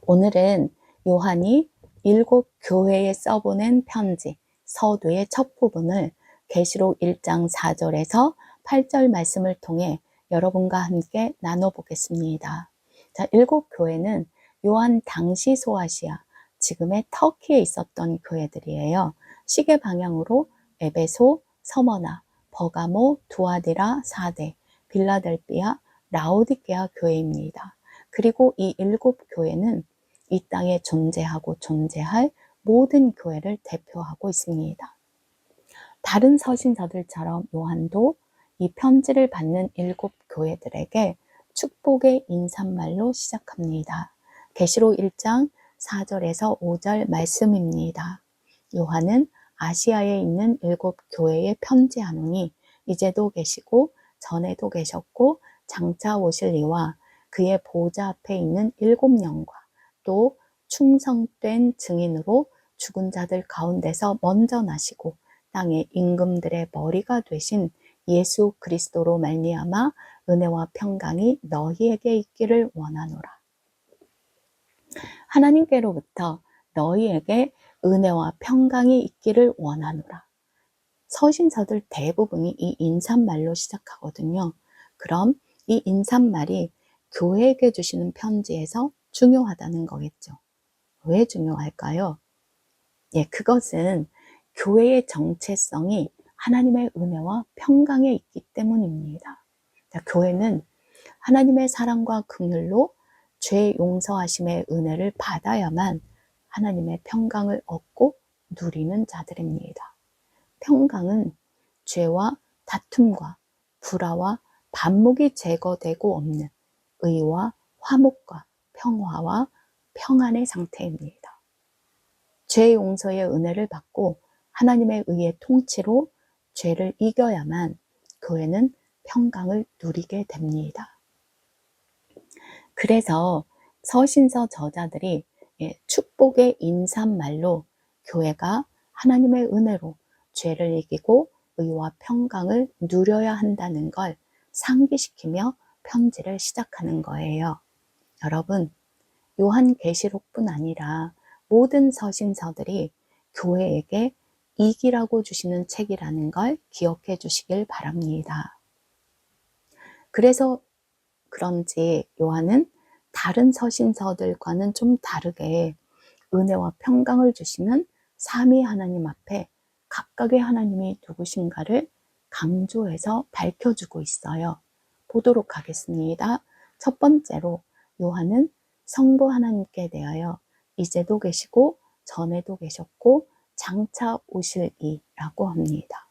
오늘은 요한이 7교회에 써보낸 편지 서두의 첫 부분을 계시록 1장 4절에서 8절 말씀을 통해 여러분과 함께 나눠보겠습니다. 자, 7교회는 요한 당시 소아시아, 지금의 터키에 있었던 교회들이에요. 시계 방향으로 에베소, 서머나, 버가모, 두아디라, 사데, 빌라델비아, 라오디게아 교회입니다. 그리고 이 7교회는 이 땅에 존재하고 존재할 모든 교회를 대표하고 있습니다. 다른 서신서들처럼 요한도 이 편지를 받는 7교회들에게 축복의 인사말로 시작합니다. 계시록 1장 4절에서 5절 말씀입니다. 요한은 아시아에 있는 7교회에 편지하노니 이제도 계시고 전에도 계셨고 장차 오실 이와 그의 보좌 앞에 있는 7영과 또 충성된 증인으로 죽은 자들 가운데서 먼저 나시고 땅의 임금들의 머리가 되신 예수 그리스도로 말미암아 은혜와 평강이 너희에게 있기를 원하노라. 하나님께로부터 너희에게 은혜와 평강이 있기를 원하노라. 서신서들 대부분이 이 인사말로 시작하거든요. 그럼 이 인사말이 교회에게 주시는 편지에서 중요하다는 거겠죠. 왜 중요할까요? 그것은 교회의 정체성이 하나님의 은혜와 평강에 있기 때문입니다. 교회는 하나님의 사랑과 긍휼로 죄 용서하심의 은혜를 받아야만 하나님의 평강을 얻고 누리는 자들입니다. 평강은 죄와 다툼과 불화와 반목이 제거되고 없는 의와 화목과 평화와 평안의 상태입니다. 죄 용서의 은혜를 받고 하나님의 의의 통치로 죄를 이겨야만 교회는 평강을 누리게 됩니다. 그래서 서신서 저자들이 축복의 인사말로 교회가 하나님의 은혜로 죄를 이기고 의와 평강을 누려야 한다는 걸 상기시키며 편지를 시작하는 거예요. 여러분, 요한계시록뿐 아니라 모든 서신서들이 교회에게 이기라고 주시는 책이라는 걸 기억해 주시길 바랍니다. 그래서 그런지 요한은 다른 서신서들과는 좀 다르게 은혜와 평강을 주시는 삼위 하나님 앞에 각각의 하나님이 누구신가를 강조해서 밝혀주고 있어요. 보도록 하겠습니다. 첫 번째로 요한은 성부 하나님께 대하여 이제도 계시고 전에도 계셨고 장차 오실 이라고 합니다.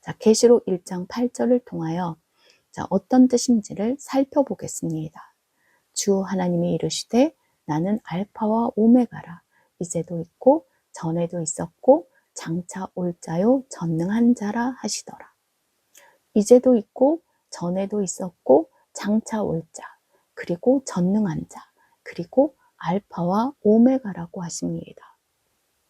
자, 계시록 1장 8절을 통하여 어떤 뜻인지를 살펴보겠습니다. 주 하나님이 이르시되 나는 알파와 오메가라. 이제도 있고 전에도 있었고 장차 올 자요 전능한 자라 하시더라. 이제도 있고 전에도 있었고 장차 올 자, 그리고 전능한 자, 그리고 알파와 오메가라고 하십니다.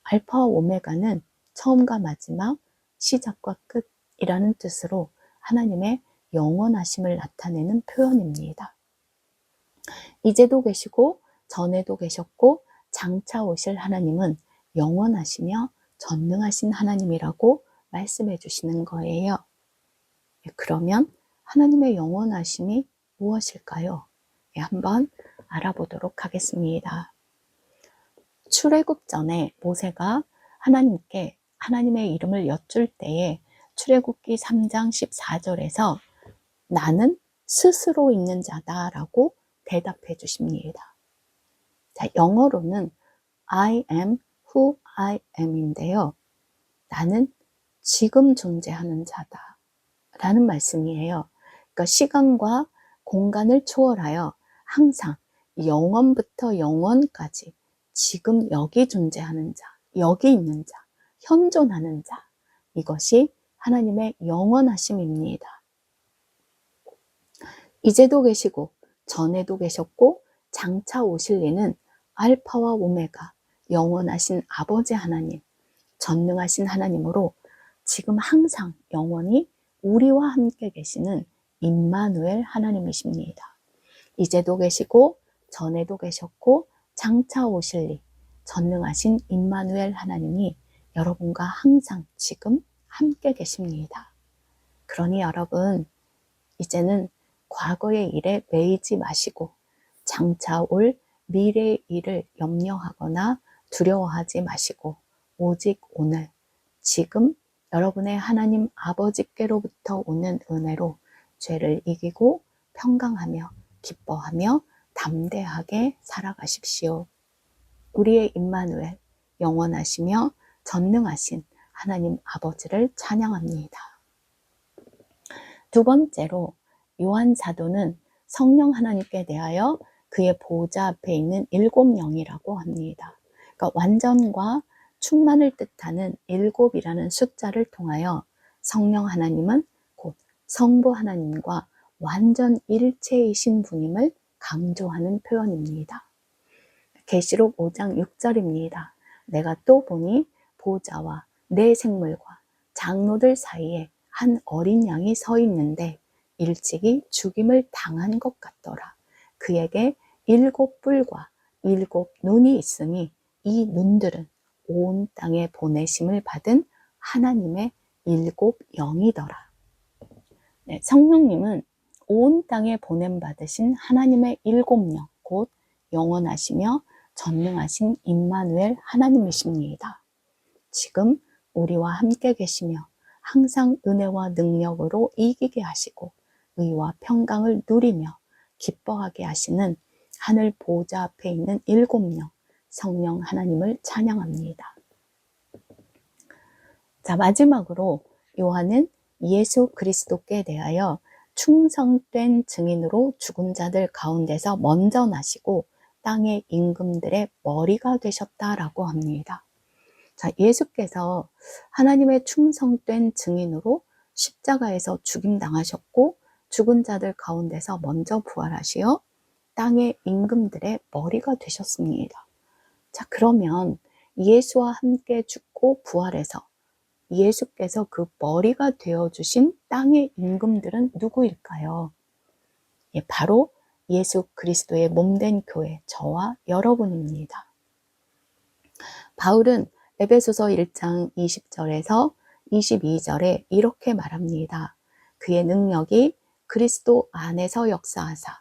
알파와 오메가는 처음과 마지막, 시작과 끝이라는 뜻으로 하나님의 영원하심을 나타내는 표현입니다. 이제도 계시고 전에도 계셨고 장차 오실 하나님은 영원하시며 전능하신 하나님이라고 말씀해 주시는 거예요. 그러면 하나님의 영원하심이 무엇일까요? 한번 알아보도록 하겠습니다. 출애굽 전에 모세가 하나님께 하나님의 이름을 여쭐 때에 출애굽기 3장 14절에서 나는 스스로 있는 자다라고 대답해 주십니다. 자, 영어로는 I am who I am인데요. 나는 지금 존재하는 자다 라는 말씀이에요. 그러니까 시간과 공간을 초월하여 항상 영원부터 영원까지 지금 여기 존재하는 자, 여기 있는 자, 현존하는 자, 이것이 하나님의 영원하심입니다. 이제도 계시고 전에도 계셨고 장차 오실 이는 알파와 오메가, 영원하신 아버지 하나님, 전능하신 하나님으로 지금 항상 영원히 우리와 함께 계시는 임마누엘 하나님이십니다. 이제도 계시고 전에도 계셨고 장차 오실리 전능하신 임마누엘 하나님이 여러분과 항상 지금 함께 계십니다. 그러니 여러분, 이제는 과거의 일에 매이지 마시고 장차 올 미래의 일을 염려하거나 두려워하지 마시고 오직 오늘, 지금 여러분의 하나님 아버지께로부터 오는 은혜로 죄를 이기고 평강하며 기뻐하며 담대하게 살아가십시오. 우리의 임마누엘, 영원하시며 전능하신 하나님 아버지를 찬양합니다. 두 번째로 요한 사도는 성령 하나님께 대하여 그의 보좌 앞에 있는 7영이라고 합니다. 그러니까 완전과 충만을 뜻하는 7이라는 숫자를 통하여 성령 하나님은 곧 성부 하나님과 완전 일체이신 분임을 강조하는 표현입니다. 계시록 5장 6절입니다. 내가 또 보니 보좌와 내 생물과 장로들 사이에 한 어린 양이 서 있는데 일찍이 죽임을 당한 것 같더라. 그에게 7뿔과 7눈이 있으니 이 눈들은 온 땅에 보내심을 받은 하나님의 7영이더라. 네, 성령님은 온 땅에 보냄받으신 하나님의 7영, 곧 영원하시며 전능하신 임마누엘 하나님이십니다. 지금 우리와 함께 계시며 항상 은혜와 능력으로 이기게 하시고 의와 평강을 누리며 기뻐하게 하시는 하늘 보좌 앞에 있는 7영 성령 하나님을 찬양합니다. 자, 마지막으로 요한은 예수 그리스도께 대하여 충성된 증인으로 죽은 자들 가운데서 먼저 나시고 땅의 임금들의 머리가 되셨다라고 합니다. 자, 예수께서 하나님의 충성된 증인으로 십자가에서 죽임당하셨고 죽은 자들 가운데서 먼저 부활하시어 땅의 임금들의 머리가 되셨습니다. 자, 그러면 예수와 함께 죽고 부활해서 예수께서 그 머리가 되어주신 땅의 임금들은 누구일까요? 예, 바로 예수 그리스도의 몸된 교회, 저와 여러분입니다. 바울은 에베소서 1장 20절에서 22절에 이렇게 말합니다. 그의 능력이 그리스도 안에서 역사하사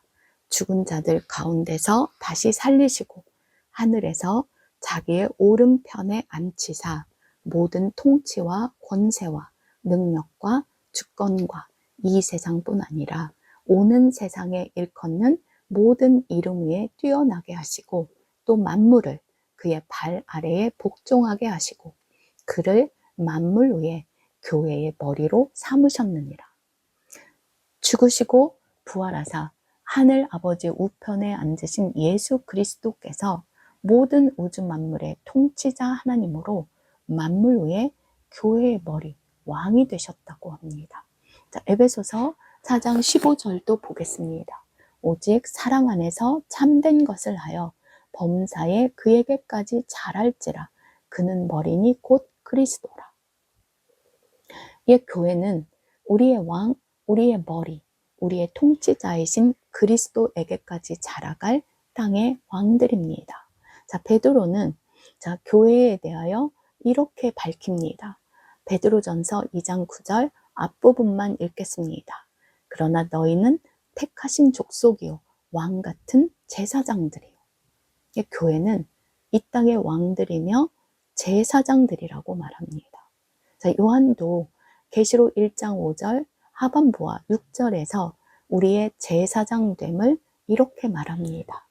죽은 자들 가운데서 다시 살리시고 하늘에서 자기의 오른편에 앉히사 모든 통치와 권세와 능력과 주권과 이 세상뿐 아니라 오는 세상에 일컫는 모든 이름 위에 뛰어나게 하시고 또 만물을 그의 발 아래에 복종하게 하시고 그를 만물 위에 교회의 머리로 삼으셨느니라. 죽으시고 부활하사 하늘 아버지 우편에 앉으신 예수 그리스도께서 모든 우주 만물의 통치자 하나님으로 만물 위에 교회의 머리, 왕이 되셨다고 합니다. 자, 에베소서 4장 15절도 보겠습니다. 오직 사랑 안에서 참된 것을 하여 범사에 그에게까지 자랄지라. 그는 머리니 곧 그리스도라. 이 교회는 우리의 왕, 우리의 머리, 우리의 통치자이신 그리스도에게까지 자라갈 땅의 왕들입니다. 자, 베드로는 교회에 대하여 이렇게 밝힙니다. 베드로전서 2장 9절 앞부분만 읽겠습니다. 그러나 너희는 택하신 족속이요 왕 같은 제사장들이요. 이 교회는 이 땅의 왕들이며 제사장들이라고 말합니다. 자, 요한도 계시록 1장 5절 하반부와 6절에서 우리의 제사장됨을 이렇게 말합니다.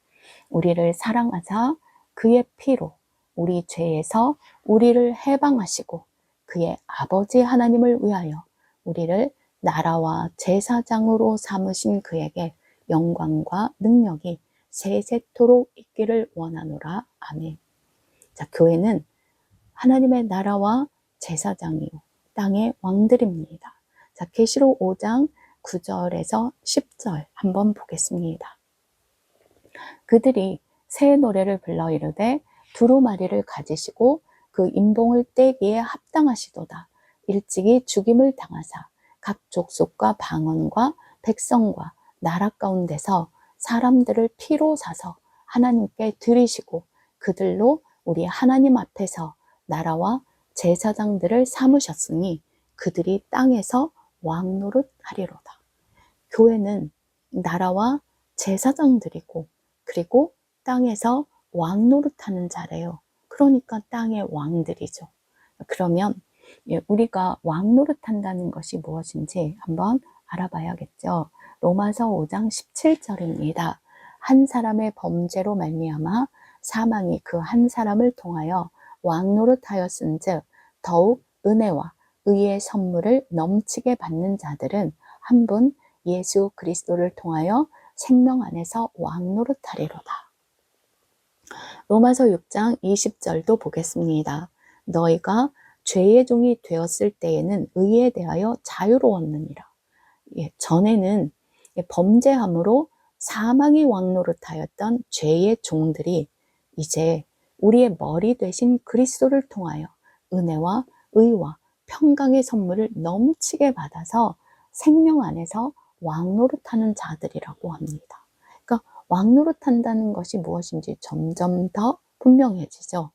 우리를 사랑하사 그의 피로 우리 죄에서 우리를 해방하시고 그의 아버지 하나님을 위하여 우리를 나라와 제사장으로 삼으신 그에게 영광과 능력이 세세토록 있기를 원하노라. 아멘. 자, 교회는 하나님의 나라와 제사장이요 땅의 왕들입니다. 자, 계시록 5장 9절에서 10절 한번 보겠습니다. 그들이 새 노래를 불러 이르되 두루마리를 가지시고 그 인봉을 떼기에 합당하시도다. 일찍이 죽임을 당하사 각 족속과 방언과 백성과 나라 가운데서 사람들을 피로 사서 하나님께 드리시고 그들로 우리 하나님 앞에서 나라와 제사장들을 삼으셨으니 그들이 땅에서 왕노릇 하리로다. 교회는 나라와 제사장들이고 그리고 땅에서 왕노릇하는 자래요. 그러니까 땅의 왕들이죠. 그러면 우리가 왕노릇한다는 것이 무엇인지 한번 알아봐야겠죠. 로마서 5장 17절입니다. 한 사람의 범죄로 말미암아 사망이 그 한 사람을 통하여 왕노릇하였은즉 더욱 은혜와 의의 선물을 넘치게 받는 자들은 한 분 예수 그리스도를 통하여 생명 안에서 왕노릇하리로다. 로마서 6장 20절도 보겠습니다. 너희가 죄의 종이 되었을 때에는 의에 대하여 자유로웠느니라. 전에는 범죄함으로 사망이 왕노릇하였던 죄의 종들이 이제 우리의 머리 되신 그리스도를 통하여 은혜와 의와 평강의 선물을 넘치게 받아서 생명 안에서 왕노릇하는 자들이라고 합니다. 그러니까 왕노릇한다는 것이 무엇인지 점점 더 분명해지죠.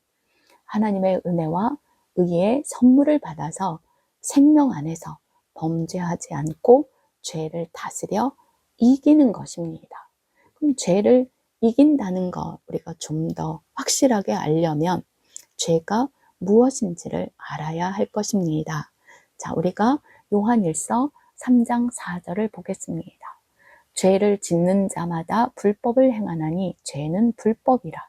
하나님의 은혜와 의의 선물을 받아서 생명 안에서 범죄하지 않고 죄를 다스려 이기는 것입니다. 그럼 죄를 이긴다는 거 우리가 좀 더 확실하게 알려면 죄가 무엇인지를 알아야 할 것입니다. 자, 우리가 요한일서 3장 4절을 보겠습니다. 죄를 짓는 자마다 불법을 행하나니 죄는 불법이라.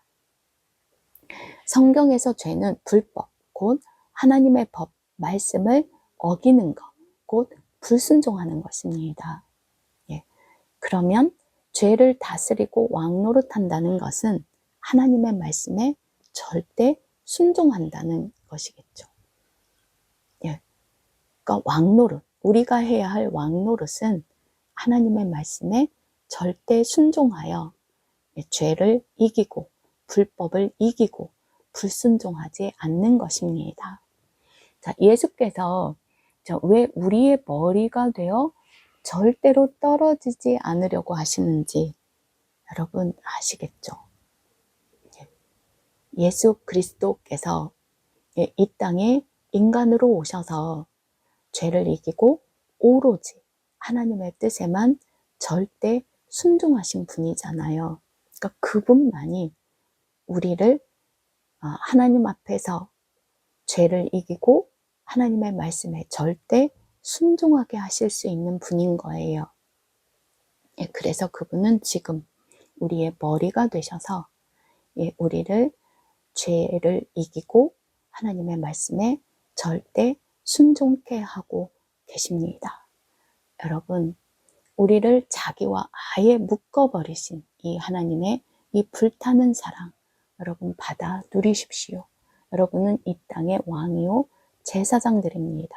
성경에서 죄는 불법, 곧 하나님의 법, 말씀을 어기는 것, 곧 불순종하는 것입니다. 그러면 죄를 다스리고 왕노릇한다는 것은 하나님의 말씀에 절대 순종한다는 것이겠죠. 그러니까 왕노릇, 우리가 해야 할 왕노릇은 하나님의 말씀에 절대 순종하여 죄를 이기고 불법을 이기고 불순종하지 않는 것입니다. 자, 예수께서 왜 우리의 머리가 되어 절대로 떨어지지 않으려고 하시는지 여러분 아시겠죠? 예수 그리스도께서 이 땅에 인간으로 오셔서 죄를 이기고 오로지 하나님의 뜻에만 절대 순종하신 분이잖아요. 그러니까 그분만이 우리를 하나님 앞에서 죄를 이기고 하나님의 말씀에 절대 순종하게 하실 수 있는 분인 거예요. 그래서 그분은 지금 우리의 머리가 되셔서 우리를 죄를 이기고 하나님의 말씀에 절대 순종케 하고 계십니다. 여러분, 우리를 자기와 아예 묶어버리신 이 하나님의 이 불타는 사랑, 여러분 받아 누리십시오. 여러분은 이 땅의 왕이요 제사장들입니다.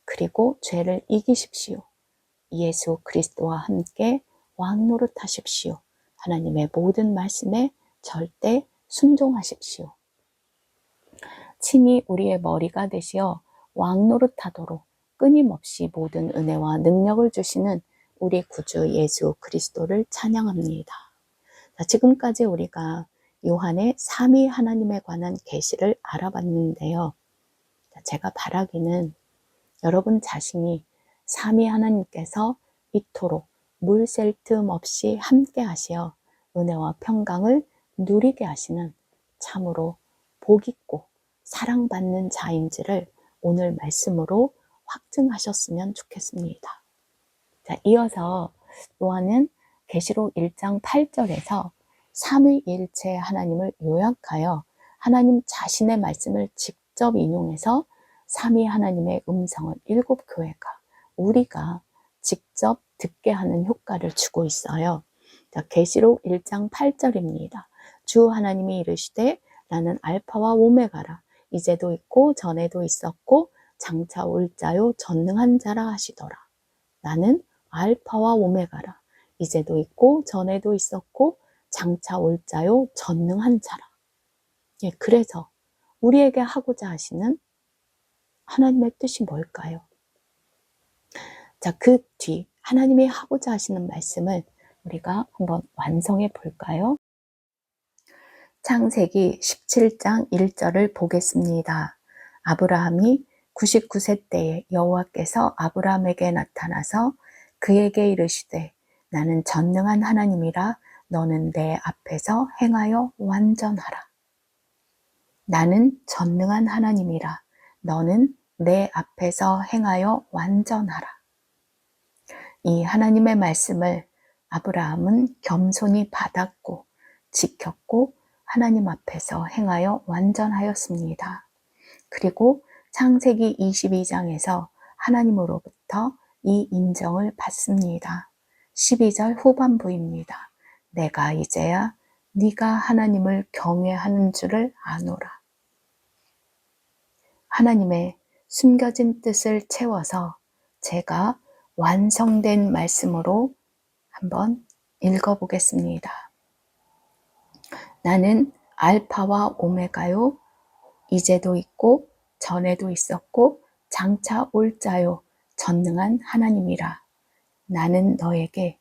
그리고 죄를 이기십시오. 예수 그리스도와 함께 왕노릇하십시오. 하나님의 모든 말씀에 절대 순종하십시오. 친히 우리의 머리가 되시어 왕노릇하도록 끊임없이 모든 은혜와 능력을 주시는 우리 구주 예수 그리스도를 찬양합니다. 자, 지금까지 우리가 요한의 삼위 하나님에 관한 계시를 알아봤는데요. 제가 바라기는 여러분 자신이 삼위 하나님께서 이토록 물 셀 틈 없이 함께 하시어 은혜와 평강을 누리게 하시는 참으로 복있고 사랑받는 자인지를 오늘 말씀으로 확증하셨으면 좋겠습니다. 자, 이어서 요한은 계시록 1장 8절에서 삼위일체 하나님을 요약하여 하나님 자신의 말씀을 직접 인용해서 삼위 하나님의 음성을 7교회가 우리가 직접 듣게 하는 효과를 주고 있어요. 자, 계시록 1장 8절입니다. 주 하나님이 이르시되 나는 알파와 오메가라. 이제도 있고 전에도 있었고 장차 올 자요 전능한 자라 하시더라. 나는 알파와 오메가라. 이제도 있고 전에도 있었고 장차 올 자요 전능한 자라. 그래서 우리에게 하고자 하시는 하나님의 뜻이 뭘까요? 자, 그 뒤 하나님이 하고자 하시는 말씀을 우리가 한번 완성해 볼까요? 창세기 17장 1절을 보겠습니다. 아브라함이 99세 때에 여호와께서 아브라함에게 나타나서 그에게 이르시되 나는 전능한 하나님이라 너는 내 앞에서 행하여 완전하라. 나는 전능한 하나님이라 너는 내 앞에서 행하여 완전하라. 이 하나님의 말씀을 아브라함은 겸손히 받았고 지켰고 하나님 앞에서 행하여 완전하였습니다. 그리고 창세기 22장에서 하나님으로부터 이 인정을 받습니다. 12절 후반부입니다. 내가 이제야 네가 하나님을 경외하는 줄을 아노라. 하나님의 숨겨진 뜻을 채워서 제가 완성된 말씀으로 한번 읽어보겠습니다. 나는 알파와 오메가요. 이제도 있고 전에도 있었고 장차 올 자요. 전능한 하나님이라. 나는 너에게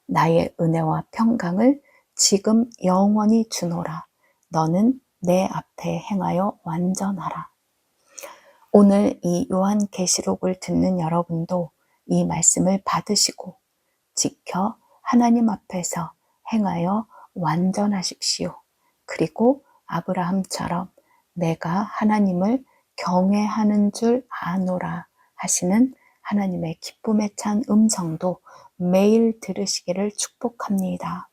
나의 은혜와 평강을 지금 영원히 주노라. 너는 내 앞에 행하여 완전하라. 오늘 이 요한계시록을 듣는 여러분도 이 말씀을 받으시고 지켜 하나님 앞에서 행하여 완전하십시오. 그리고 아브라함처럼 내가 하나님을 경외하는 줄 아노라 하시는 하나님의 기쁨에 찬 음성도 매일 들으시기를 축복합니다.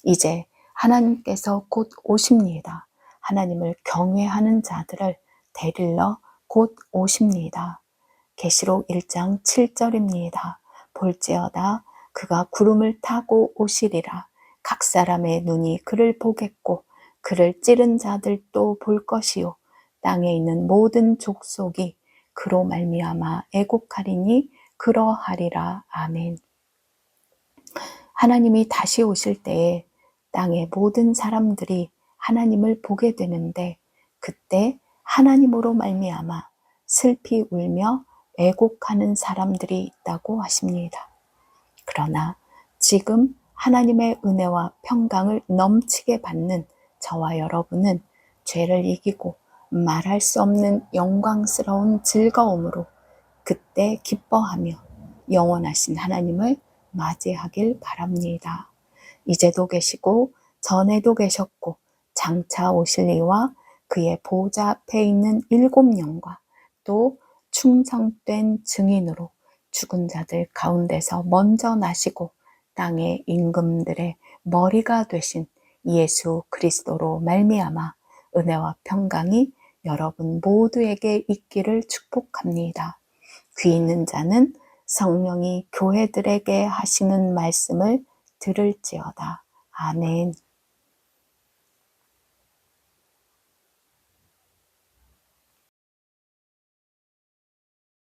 이제 하나님께서 곧 오십니다. 하나님을 경외하는 자들을 데리러 곧 오십니다. 계시록 1장 7절입니다. 볼지어다 그가 구름을 타고 오시리라. 각 사람의 눈이 그를 보겠고 그를 찌른 자들도 볼 것이요 땅에 있는 모든 족속이 그로 말미암아 애곡하리니 그러하리라. 아멘. 하나님이 다시 오실 때에 땅의 모든 사람들이 하나님을 보게 되는데 그때 하나님으로 말미암아 슬피 울며 애곡하는 사람들이 있다고 하십니다. 그러나 지금 하나님의 은혜와 평강을 넘치게 받는 저와 여러분은 죄를 이기고 말할 수 없는 영광스러운 즐거움으로 그때 기뻐하며 영원하신 하나님을 맞이하길 바랍니다. 이제도 계시고 전에도 계셨고 장차 오실 이와 그의 보좌 앞에 있는 7영과 또 충성된 증인으로 죽은 자들 가운데서 먼저 나시고 땅의 임금들의 머리가 되신 예수 그리스도로 말미암아 은혜와 평강이 여러분 모두에게 있기를 축복합니다. 귀 있는 자는 성령이 교회들에게 하시는 말씀을 들을지어다. 아멘.